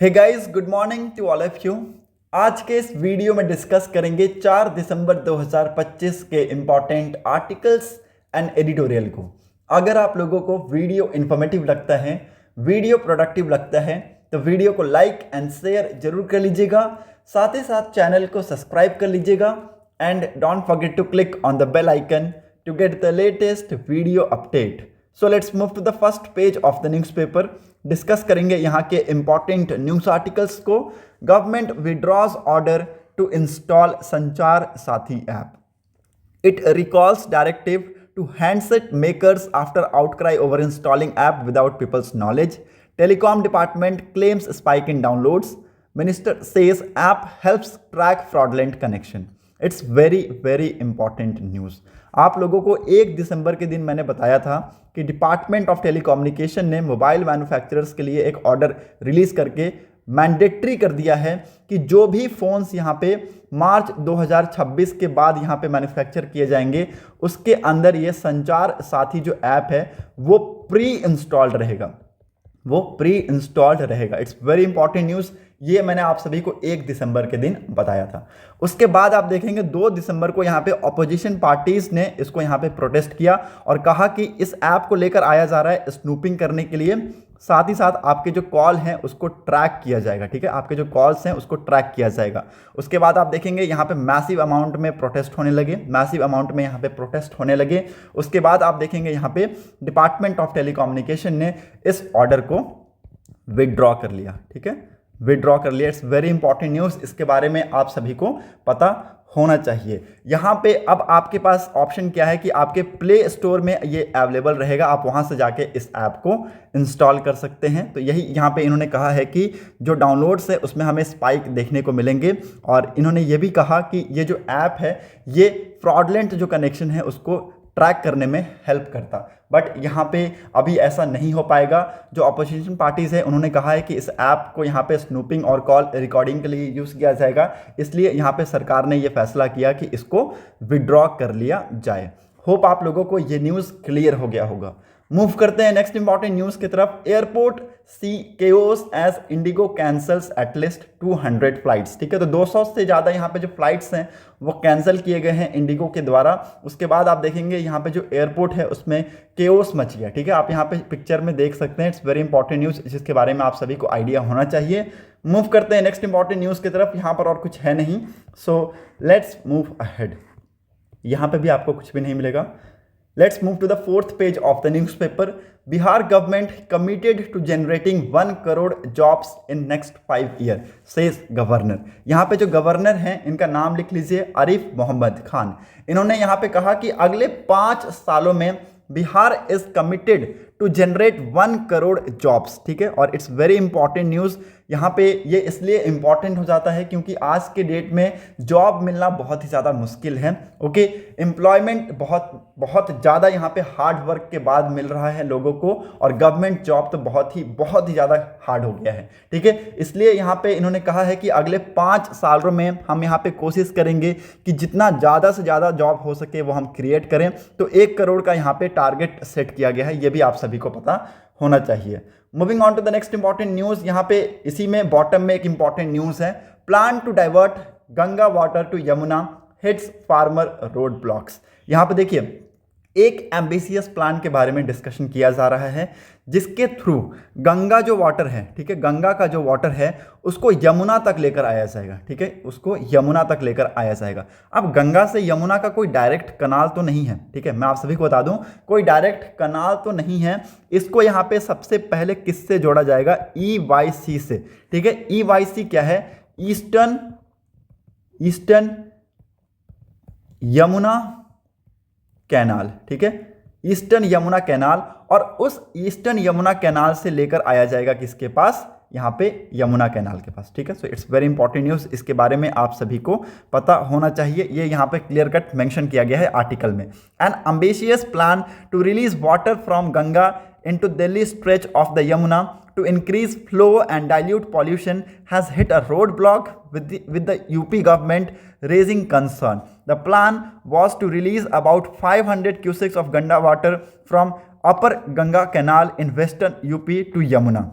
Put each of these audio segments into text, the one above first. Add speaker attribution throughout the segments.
Speaker 1: Hey guys, good morning to all of you. आज के इस वीडियो में डिस्कस करेंगे 4 दिसंबर 2025 के इम्पॉर्टेंट आर्टिकल्स एंड एडिटोरियल को। अगर आप लोगों को वीडियो इन्फॉर्मेटिव लगता है, वीडियो प्रोडक्टिव लगता है, तो वीडियो को लाइक एंड शेयर जरूर कर लीजिएगा। साथ ही साथ चैनल को सब्सक्राइब कर लीजिएगा and don't forget to click on the bell icon to get the latest video update. So let's move to the first page of the newspaper. Discuss करेंगे यहाँ के इंपॉर्टेंट न्यूज़ आर्टिकल्स को। Government withdraws order to install Sanchar Saathi app. It recalls directive to handset makers after outcry over installing app without people's knowledge. Telecom department claims spike in downloads. Minister says app helps track fraudulent connection. It's very important news. आप लोगों को 1 दिसंबर के दिन मैंने बताया था कि department of telecommunication ने मोबाइल मैन्युफैक्चरर्स के लिए एक ऑर्डर रिलीज करके मैंडेटरी कर दिया है कि जो भी फ़ोन्स यहाँ पे मार्च 2026 के बाद यहाँ पे मैन्युफैक्चर किए जाएंगे उसके अंदर ये संचार साथी जो ऐप है वो प्री इंस्टॉल्ड रहेगा। It's very important news. ये मैंने आप सभी को 1 दिसंबर के दिन बताया था। उसके बाद आप देखेंगे 2 दिसंबर को यहाँ पे अपोजिशन पार्टीज ने इसको यहाँ पे प्रोटेस्ट किया और कहा कि इस ऐप को लेकर आया जा रहा है स्नूपिंग करने के लिए। साथ ही साथ आपके जो कॉल हैं उसको ट्रैक किया जाएगा। ठीक है, आपके जो कॉल्स हैं उसको ट्रैक किया जाएगा। उसके बाद आप देखेंगे यहाँ पे मैसिव अमाउंट में प्रोटेस्ट होने लगे। उसके बाद आप देखेंगे यहाँ पे डिपार्टमेंट ऑफ टेलीकम्युनिकेशन ने इस ऑर्डर को विड्रॉ कर लिया। ठीक है, विड्रॉ कर लिया। It's very important news. इसके बारे में आप सभी को पता होना चाहिए। यहाँ पे अब आपके पास ऑप्शन क्या है कि आपके प्ले स्टोर में ये अवेलेबल रहेगा, आप वहाँ से जाके इस ऐप को इंस्टॉल कर सकते हैं। तो यही यहाँ पे इन्होंने कहा है कि जो डाउनलोड्स है उसमें हमें स्पाइक देखने को मिलेंगे और इन्होंने ये भी कहा कि ये जो ऐप है ये फ्रॉडलेंट जो कनेक्शन है उसको ट्रैक करने में हेल्प करता। बट यहाँ पे अभी ऐसा नहीं हो पाएगा। जो अपोजिशन पार्टीज है उन्होंने कहा है कि इस ऐप को यहाँ पे स्नूपिंग और कॉल रिकॉर्डिंग के लिए यूज़ किया जाएगा, इसलिए यहाँ पे सरकार ने ये फैसला किया कि इसको विड्रॉ कर लिया जाए। होप आप लोगों को ये न्यूज़ क्लियर हो गया होगा। मूव करते हैं नेक्स्ट इंपॉर्टेंट न्यूज़ की तरफ। Airport sees chaos as IndiGo cancels at least 200 flights. ठीक है, तो 200 से ज़्यादा यहाँ पे जो फ्लाइट्स हैं वो कैंसिल किए गए हैं इंडिगो के द्वारा। उसके बाद आप देखेंगे यहाँ पे जो एयरपोर्ट है उसमें केओस मच गया। ठीक है, आप यहाँ पे पिक्चर में देख सकते हैं। इट्स वेरी इंपॉर्टेंट न्यूज़, जिसके बारे में आप सभी को आइडिया होना चाहिए। मूव करते हैं नेक्स्ट इंपॉर्टेंट न्यूज़ की तरफ। यहाँ पर और कुछ है नहीं, सो लेट्स मूव अहेड। यहाँ पे भी आपको कुछ भी नहीं मिलेगा। Let's move to the 4th page of the newspaper. Bihar government committed to generating 1 crore jobs in next 5 years, says governor. यहाँ पे जो गवर्नर हैं इनका नाम लिख लीजिए, आरिफ मोहम्मद खान। इन्होंने यहाँ पे कहा कि अगले 5 सालों में Bihar is committed to generate 1 crore jobs. ठीक है, और इट्स वेरी इंपॉर्टेंट न्यूज़। यहाँ पे ये इसलिए इंपॉर्टेंट हो जाता है क्योंकि आज के डेट में जॉब मिलना बहुत ही ज़्यादा मुश्किल है। ओके, एम्प्लॉयमेंट बहुत ज़्यादा यहाँ पे हार्ड वर्क के बाद मिल रहा है लोगों को, और गवर्नमेंट जॉब तो बहुत ही ज़्यादा हार्ड हो गया है। ठीक है, इसलिए यहाँ पे इन्होंने कहा है कि अगले 5 सालों में हम यहाँ पे कोशिश करेंगे कि जितना ज़्यादा से ज़्यादा जॉब हो सके वो हम क्रिएट करें। तो 1 करोड़ का यहाँ पे टारगेट सेट किया गया है, ये भी आप सभी को पता होना चाहिए। Moving on to the next important news. यहाँ पे इसी में बॉटम में एक इंपॉर्टेंट न्यूज़ है। Plan to divert Ganga water to Yamuna hits farmer road blocks. यहाँ पे देखिए एक एम्बिशियस प्लान के बारे में डिस्कशन किया जा रहा है जिसके थ्रू गंगा जो वाटर है, ठीक है, गंगा का जो वाटर है उसको यमुना तक लेकर आया जाएगा। ठीक है, उसको यमुना तक लेकर आया जाएगा। अब गंगा से यमुना का कोई डायरेक्ट कनाल तो नहीं है। ठीक है, मैं आप सभी को बता दूं कोई डायरेक्ट कनाल तो नहीं है। इसको यहाँ पे सबसे पहले किससे जोड़ा जाएगा? EYC से। ठीक है, EYC क्या है? Eastern Yamuna canal. ठीक है, ईस्टर्न यमुना कैनाल, और उस ईस्टर्न यमुना कैनाल से लेकर आया जाएगा किसके पास? यहाँ पे यमुना कैनाल के पास। ठीक है, so it's very important news. इसके बारे में आप सभी को पता होना चाहिए। ये यहाँ पे क्लियर कट मेंशन किया गया है आर्टिकल में। An ambitious plan to release water from Ganga into Delhi stretch of the Yamuna to increase flow and dilute pollution has hit a roadblock with the UP government raising concern. The plan was to release about 500 cusecs of Ganga water from upper Ganga canal in western UP to Yamuna.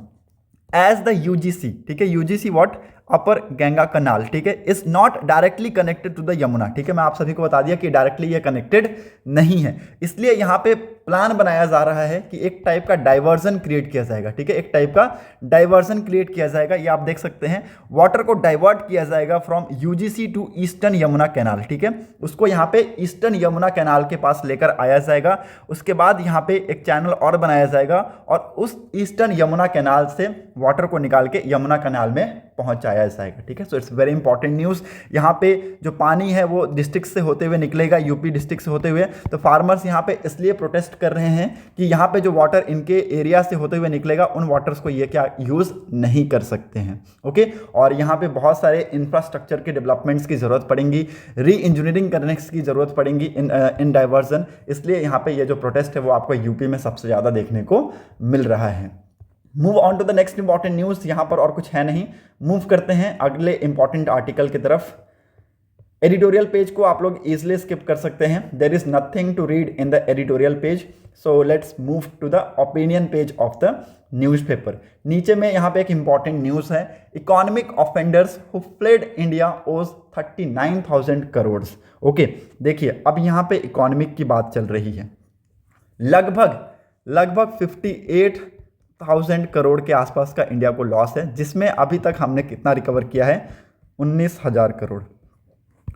Speaker 1: As the UGC, ठीक है, UGC what, upper Ganga canal, ठीक है, is not directly connected to the Yamuna, ठीक है, मैं आप सभी को बता दिया कि डायरेक्टली ये कनेक्टेड नहीं है, इसलिए यहां पे प्लान बनाया जा रहा है कि एक टाइप का डाइवर्जन क्रिएट किया जाएगा, ठीक है, एक टाइप का डाइवर्जन क्रिएट किया जाएगा, ये आप देख सकते हैं, वाटर को डाइवर्ट किया जाएगा from UGC to eastern Yamuna canal, ठीक है, उसको यहाँ पे ईस्टर्न यमुना कैनाल के पास लेकर आया जाएगा, उसके बाद यहाँ पे एक चैनल और बनाया जाएगा और उस ईस्टर्न यमुना कैनाल से वाटर को निकाल के यमुना कैनाल में पहुंचाया जाएगा, ठीक है। So it's very important news. यहाँ पे जो पानी है वो डिस्ट्रिक्ट से होते हुए निकलेगा, यूपी डिस्ट्रिक्ट से होते हुए, तो फार्मर्स यहाँ पे इसलिए प्रोटेस्ट कर रहे हैं कि यहाँ पे जो वाटर इनके एरिया से होते हुए निकलेगा उन वाटर्स को ये क्या यूज़ नहीं कर सकते हैं, ओके। और यहाँ पे बहुत सारे इंफ्रास्ट्रक्चर के डेवलपमेंट्स की ज़रूरत पड़ेंगी, री इंजीनियरिंग करने की ज़रूरत पड़ेंगी इन डाइवर्जन, इसलिए यहाँ पे ये जो प्रोटेस्ट है वो आपको यूपी में सबसे ज़्यादा देखने को मिल रहा है। Move on to the next important news, यहाँ पर और कुछ है नहीं, मूव करते हैं अगले इंपॉर्टेंट आर्टिकल की तरफ। एडिटोरियल पेज को आप लोग इजिली स्किप कर सकते हैं, there is nothing to read in the editorial page, so let's move to the opinion page of the newspaper. नीचे में यहाँ पे एक इंपॉर्टेंट न्यूज़ है, economic offenders who fled India owes 39,000 crore, okay. देखिए अब यहाँ पे इकोनॉमिक की बात चल रही है, लगभग 58,000 करोड़ के आसपास का इंडिया को लॉस है, जिसमें अभी तक हमने कितना रिकवर किया है, 19,000 करोड़,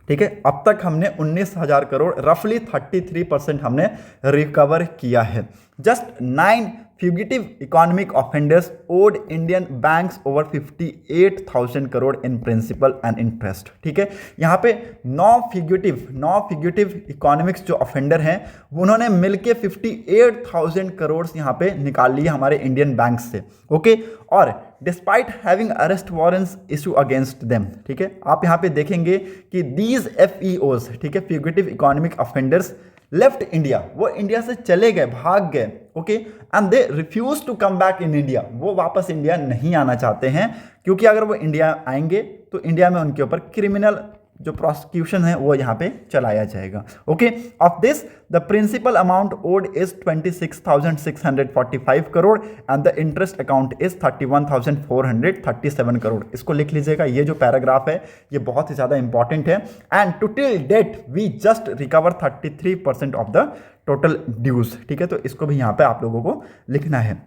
Speaker 1: ठीक है, अब तक हमने 19,000 करोड़, रफली 33% हमने रिकवर किया है। Just 9 fugitive economic offenders owed Indian banks over 58,000 crore in principal and interest, ठीक है। यहाँ पे 9 फ्यूगिटिव इकोनॉमिक्स जो ऑफेंडर हैं उन्होंने मिलके 58,000 करोड़ यहाँ पे निकाल लिए हमारे इंडियन बैंक से, ओके। और despite having arrest warrants issue against them, ठीक है, आप यहाँ पे देखेंगे कि दीज FEOs, ठीक है, fugitive economic offenders left India, वो इंडिया से चले गए, भाग गए, okay, and they refuse to come back in India, वो वापस इंडिया नहीं आना चाहते हैं, क्योंकि अगर वो इंडिया आएंगे तो इंडिया में उनके ऊपर क्रिमिनल जो प्रोसिक्यूशन है वो यहाँ पे चलाया जाएगा, okay. Of this the principal amount owed is 26,645 crore and the interest account is 31,437 crore. इसको लिख लीजिएगा, ये जो पैराग्राफ है ये बहुत ही ज़्यादा इंपॉर्टेंट है। And to till date we just recover 33% of the total dues, ठीक है, तो इसको भी यहाँ पे आप लोगों को लिखना है।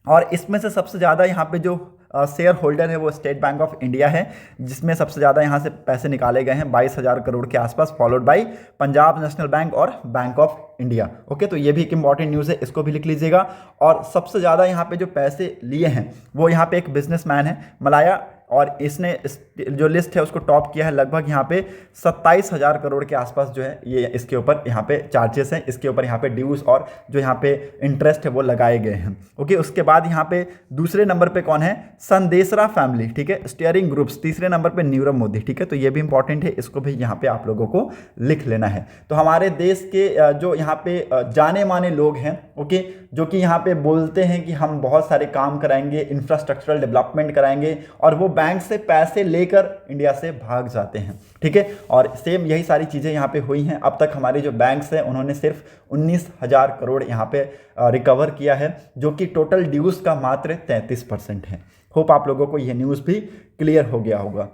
Speaker 1: और इसमें से सबसे ज़्यादा यहाँ पे जो शेयर होल्डर है वो स्टेट बैंक ऑफ इंडिया है, जिसमें सबसे ज़्यादा यहाँ से पैसे निकाले गए हैं 22,000 करोड़ के आसपास, followed by Punjab national bank और बैंक ऑफ इंडिया, ओके। तो ये भी एक इंपॉर्टेंट न्यूज़ है, इसको भी लिख लीजिएगा। और सबसे ज़्यादा यहाँ पे जो पैसे लिए हैं वो यहाँ पे एक बिजनेसमैन है मलाया, और इसने जो लिस्ट है उसको टॉप किया है, लगभग यहाँ पे 27,000 करोड़ के आसपास जो है ये इसके ऊपर यहाँ पे चार्जेस हैं, इसके ऊपर यहाँ पे ड्यूज और जो यहाँ पे इंटरेस्ट है वो लगाए गए हैं, ओके। उसके बाद यहाँ पे दूसरे नंबर पे कौन है, संदेशरा फैमिली, ठीक है, स्टीयरिंग ग्रुप्स, तीसरे नंबर पे नीरव मोदी, ठीक है, तो ये भी इंपॉर्टेंट है, इसको भी यहाँ पे आप लोगों को लिख लेना है। तो हमारे देश के जो यहाँ पे जाने माने लोग हैं, ओके, जो कि यहाँ पे बोलते हैं कि हम बहुत सारे काम कराएंगे, इंफ्रास्ट्रक्चरल डेवलपमेंट कराएंगे, और वो बैंक से पैसे लेकर इंडिया से भाग जाते हैं, ठीक है। और सेम यही सारी चीज़ें यहाँ पे हुई हैं। अब तक हमारे जो बैंक्स हैं उन्होंने सिर्फ 19,000 करोड़ यहाँ पे रिकवर किया है, जो कि टोटल ड्यूज का मात्र 33% है। होप आप लोगों को यह न्यूज़ भी क्लियर हो गया होगा।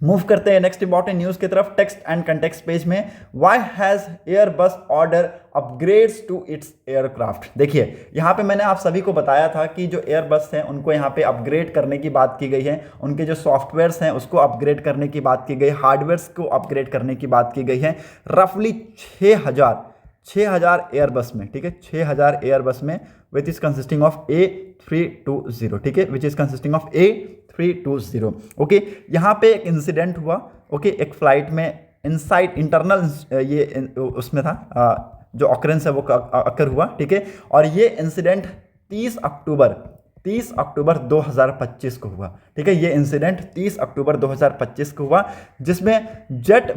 Speaker 1: मूव करते हैं नेक्स्ट इंपॉर्टेंट न्यूज़ की तरफ। टेक्स्ट एंड कंटेक्स्ट पेज में, why has Airbus order upgrades to its aircraft. देखिए यहाँ पे मैंने आप सभी को बताया था कि जो एयरबस हैं उनको यहाँ पे अपग्रेड करने की बात की गई है, उनके जो सॉफ्टवेयर्स हैं उसको अपग्रेड करने की बात की गई, हार्डवेयर्स को अपग्रेड करने की बात की गई है। रफली 6,000 एयरबस में, ठीक है, 6,000 एयरबस में, which is consisting of A320, ठीक है, which is consisting of A320, okay. यहाँ पे एक इंसिडेंट हुआ, ओके, एक फ्लाइट में इनसाइड इंटरनल ये उसमें था जो ऑकरेंस है वो अकर हुआ, ठीक है। और ये इंसिडेंट 30 अक्टूबर 2025 को हुआ, ठीक है, ये इंसिडेंट 30 अक्टूबर 2025 को हुआ, जिसमें जेट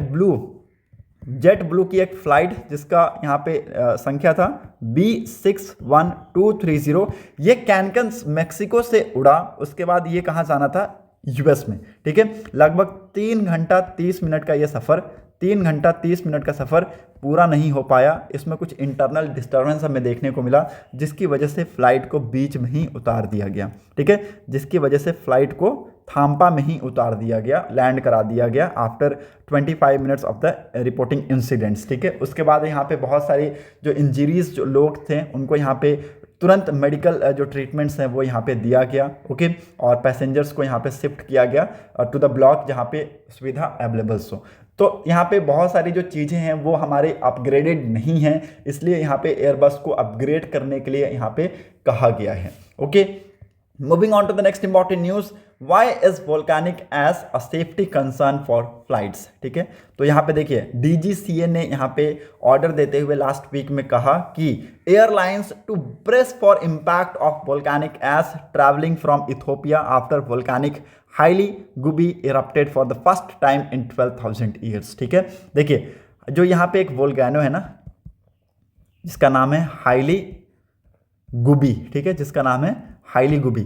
Speaker 1: ब्लू की एक फ्लाइट जिसका यहाँ पे संख्या था B61230, ये कैनकन मेक्सिको से उड़ा, उसके बाद ये कहाँ जाना था, US में, ठीक है। लगभग 3 घंटा 30 मिनट का ये सफ़र 3 घंटा 30 मिनट का सफ़र पूरा नहीं हो पाया। इसमें कुछ इंटरनल डिस्टर्बेंस हमें देखने को मिला, जिसकी वजह से फ़्लाइट को बीच में ही उतार दिया गया। ठीक है, जिसकी वजह से फ़्लाइट को थाम्पा में ही उतार दिया गया, लैंड करा दिया गया after 25 minutes of the reporting incidents. ठीक है, उसके बाद यहाँ पे बहुत सारी जो इंजरीज जो लोग थे उनको यहाँ पे तुरंत मेडिकल जो ट्रीटमेंट्स हैं वो यहाँ पे दिया गया। ओके, और पैसेंजर्स को यहाँ पे शिफ्ट किया गया टू द ब्लॉक जहाँ पे सुविधा अवेलेबल्स हो। तो यहाँ पे बहुत सारी जो चीज़ें हैं वो हमारे अपग्रेडेड नहीं हैं, इसलिए यहाँ पे एयरबस को अपग्रेड करने के लिए यहाँ पे कहा गया है। Okay, moving on to the next important news, why is volcanic ash a safety concern for flights. ठीक है, तो यहाँ पे देखिए DGCA ने यहाँ पे ऑर्डर देते हुए लास्ट वीक में कहा कि airlines to brace for impact of volcanic ash travelling from Ethiopia after volcanic Hayli Gubbi erupted for the first time in 12,000 years. ठीक है, देखिए जो यहाँ पे एक वोल्केनो है ना, जिसका नाम है हाईली गुबी। ठीक है, जिसका नाम है हाईली गुबी,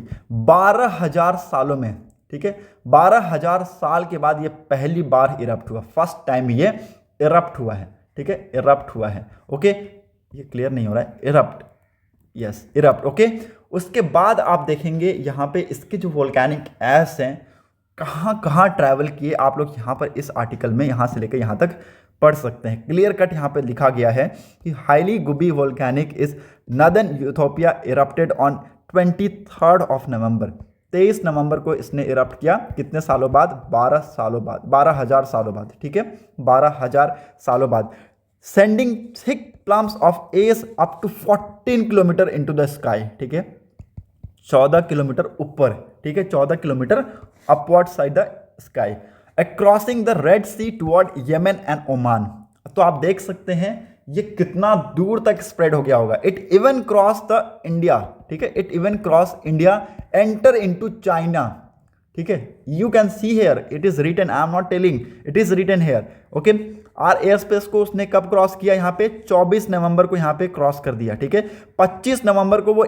Speaker 1: 12,000 सालों में, ठीक है, 12,000 साल के बाद ये पहली बार इरप्ट हुआ, फर्स्ट टाइम ये इरप्ट हुआ है। ठीक है, इरप्ट हुआ है। ओके, ये क्लियर नहीं हो रहा है, इरप्ट, यस इरप्ट। ओके, उसके बाद आप देखेंगे यहाँ पे इसके जो वोल्केनिक ऐश हैं कहाँ कहाँ ट्रैवल किए, आप लोग यहाँ पर इस आर्टिकल में यहाँ से लेकर यहाँ तक पढ़ सकते हैं। क्लियर कट यहाँ पे लिखा गया है कि Hayli Gubbi volcanic is northern Ethiopia erupted on 23 of November, 23 नवंबर को इसने इरप्ट किया। कितने सालों बाद? 12 सालों बाद, 12,000 सालों बाद। ठीक है, 12,000 सालों बाद, sending thick plumes of ash up to 14 kilometre into the sky. ठीक है, 14 किलोमीटर ऊपर, ठीक है, 14 kilometre upward side the sky, crossing the Red Sea toward Yemen and Oman. तो आप देख सकते हैं ये कितना दूर तक स्प्रेड हो गया होगा। It even cross the India. ठीक है, it even cross India, enter into China. ठीक है, you can see here, it is written, I am not telling, it is written here. Okay, our air space को उसने कब cross किया? यहाँ पे 24 नवंबर को यहाँ पे क्रॉस कर दिया। ठीक है, 25 नवंबर को वो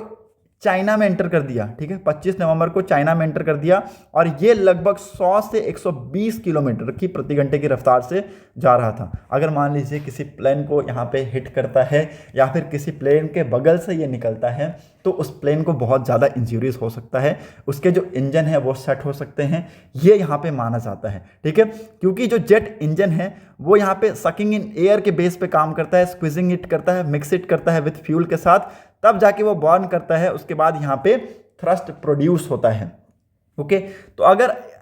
Speaker 1: चाइना में एंटर कर दिया। ठीक है, 25 नवंबर को चाइना में एंटर कर दिया, और ये लगभग 100 से 120 किलोमीटर की प्रति घंटे की रफ्तार से जा रहा था। अगर मान लीजिए किसी प्लेन को यहाँ पे हिट करता है या फिर किसी प्लेन के बगल से ये निकलता है तो उस प्लेन को बहुत ज़्यादा इंजरीज हो सकता है, उसके जो इंजन है वो सेट हो सकते हैं, ये यहाँ पे माना जाता है। ठीक है, क्योंकि जो जेट इंजन है वो यहाँ पे सकिंग इन एयर के बेस पे काम करता है, स्क्विजिंग इट करता है, मिक्स इट करता है विथ फ्यूल के साथ, तब जाके वो बर्न करता है, उसके बाद यहाँ पे थ्रस्ट प्रोड्यूस होता है। ओके, तो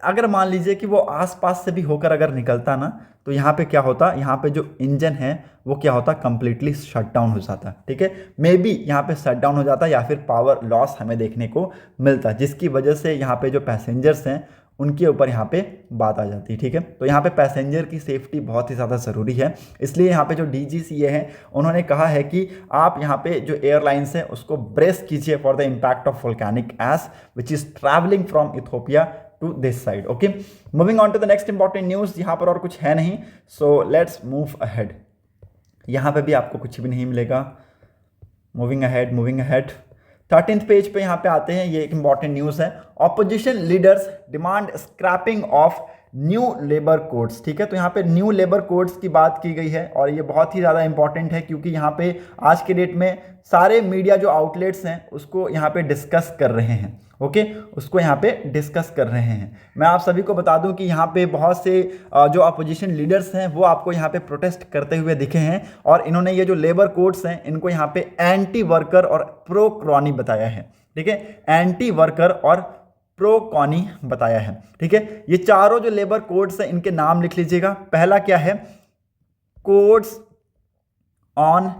Speaker 1: अगर मान लीजिए कि वो आसपास से भी होकर अगर निकलता ना, तो यहाँ पे क्या होता, यहाँ पे जो इंजन है वो क्या होता, कंप्लीटली शट डाउन हो जाता। ठीक है, मे बी यहाँ पे शट डाउन हो जाता या फिर पावर लॉस हमें देखने को मिलता, जिसकी वजह से यहाँ पे जो पैसेंजर्स हैं उनके ऊपर यहाँ पे बात आ जाती है। ठीक है, तो यहाँ पे पैसेंजर की सेफ्टी बहुत ही ज़्यादा ज़रूरी है, इसलिए यहाँ पे जो DGCA है उन्होंने कहा है कि आप यहाँ पे जो एयरलाइंस है उसको ब्रेस कीजिए for the impact of volcanic ash which is travelling from Ethiopia to this side. Okay, moving on to the next important news, यहाँ पर और कुछ है नहीं, सो लेट्स मूव अहेड। यहाँ पे भी आपको कुछ भी नहीं मिलेगा। मूविंग अहेड 13th पेज पे यहाँ पे आते हैं, ये एक इंपॉर्टेंट न्यूज़ है। Opposition leaders demand scrapping of new labour codes. ठीक है, तो यहाँ पे न्यू लेबर कोड्स की बात की गई है, और ये बहुत ही ज़्यादा इंपॉर्टेंट है क्योंकि यहाँ पे आज के डेट में सारे मीडिया जो आउटलेट्स हैं उसको यहाँ पे डिस्कस कर रहे हैं। ओके, उसको यहाँ पे डिस्कस कर रहे हैं। मैं आप सभी को बता दूं कि यहाँ पे बहुत से जो अपोजिशन लीडर्स हैं वो आपको यहाँ पे प्रोटेस्ट करते हुए दिखे हैं, और इन्होंने ये जो लेबर कोड्स हैं इनको यहाँ पे एंटी वर्कर और प्रो क्रॉनी बताया है। ठीक है, एंटी वर्कर और प्रो कॉनी बताया है। ठीक है, ये चारों जो लेबर कोड्स हैं इनके नाम लिख लीजिएगा। पहला क्या है? Codes on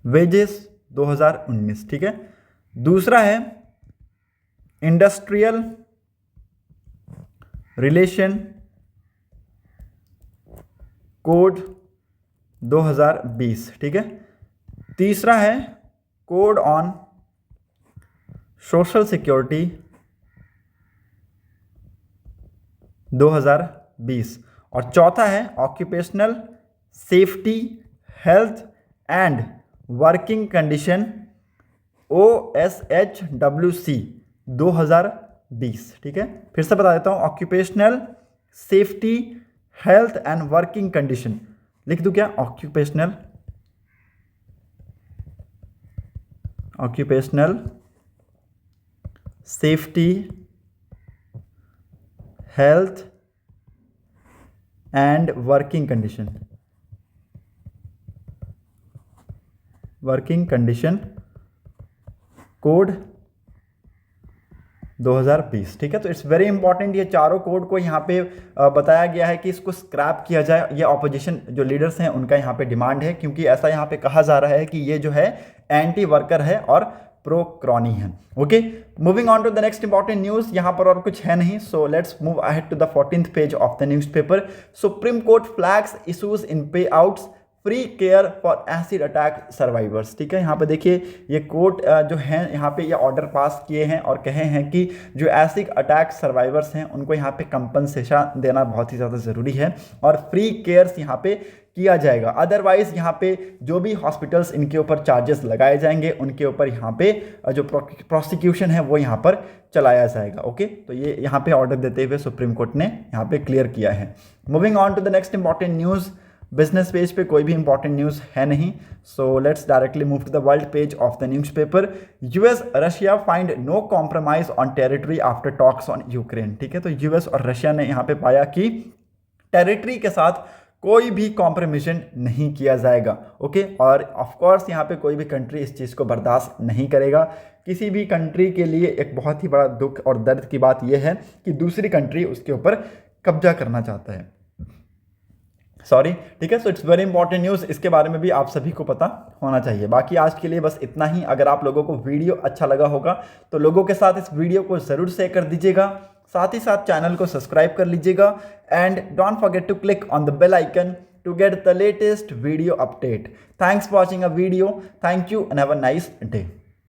Speaker 1: wages 2019। ठीक है, दूसरा है इंडस्ट्रियल रिलेशन कोड 2020। ठीक है, तीसरा है कोड ऑन सोशल सिक्योरिटी 2020, और चौथा है occupational safety health and working condition OSHWC 2020। ठीक है, फिर से बता देता हूँ, occupational safety health and working condition, लिख दूं क्या? Occupational safety, health and working condition code 2020। ठीक है, तो इट्स वेरी इंपॉर्टेंट, ये चारों कोड को यहाँ पे बताया गया है कि इसको स्क्रैप किया जाए। ये ऑपोजिशन जो लीडर्स हैं उनका यहाँ पे डिमांड है, क्योंकि ऐसा यहाँ पे कहा जा रहा है कि ये जो है एंटी वर्कर है और प्रो क्रॉनी है। Okay, moving on to the next important news. यहाँ पर और कुछ है नहीं, so let's move ahead to the 14th page of the newspaper. Supreme Court flags issues in payouts free care for acid attack survivors. ठीक है, यहाँ पे देखिए ये कोर्ट जो है यहाँ पे ये ऑर्डर पास किए हैं और कहे हैं कि जो एसिड अटैक सर्वाइवर्स हैं उनको यहाँ पे कंपनसेशन देना बहुत ही ज़्यादा ज़रूरी है और फ्री केयर्स यहाँ पे किया जाएगा। अदरवाइज यहाँ पे जो भी हॉस्पिटल्स इनके ऊपर चार्जेस लगाए जाएंगे उनके ऊपर यहाँ पे जो प्रोसिक्यूशन है वो यहाँ पर चलाया जाएगा। ओके, तो ये यहाँ पे ऑर्डर देते हुए सुप्रीम कोर्ट ने यहाँ पे क्लियर किया है। Moving on to the next important news. Business page पे कोई भी इंपॉर्टेंट न्यूज़ है नहीं, so let's directly move to the world page of the newspaper. US Russia find no compromise on territory after talks on Ukraine. ठीक है, तो US और Russia ने यहाँ पे पाया कि टेरिटरी के साथ कोई भी कॉम्प्रोमिशन नहीं किया जाएगा। ओके, और ऑफ कोर्स यहाँ पे कोई भी कंट्री इस चीज़ को बर्दाश्त नहीं करेगा। किसी भी कंट्री के लिए एक बहुत ही बड़ा दुख और दर्द की बात यह है कि दूसरी कंट्री उसके ऊपर कब्जा करना चाहता है। सॉरी, ठीक है, so it's very important news, इसके बारे में भी आप सभी को पता होना चाहिए। बाकी आज के लिए बस इतना ही। अगर आप लोगों को वीडियो अच्छा लगा होगा तो लोगों के साथ इस वीडियो को ज़रूर शेयर कर दीजिएगा, साथ ही साथ चैनल को सब्सक्राइब कर लीजिएगा and don't forget to click on the bell icon to get the latest video update. Thanks for watching a video, thank you and have a nice day.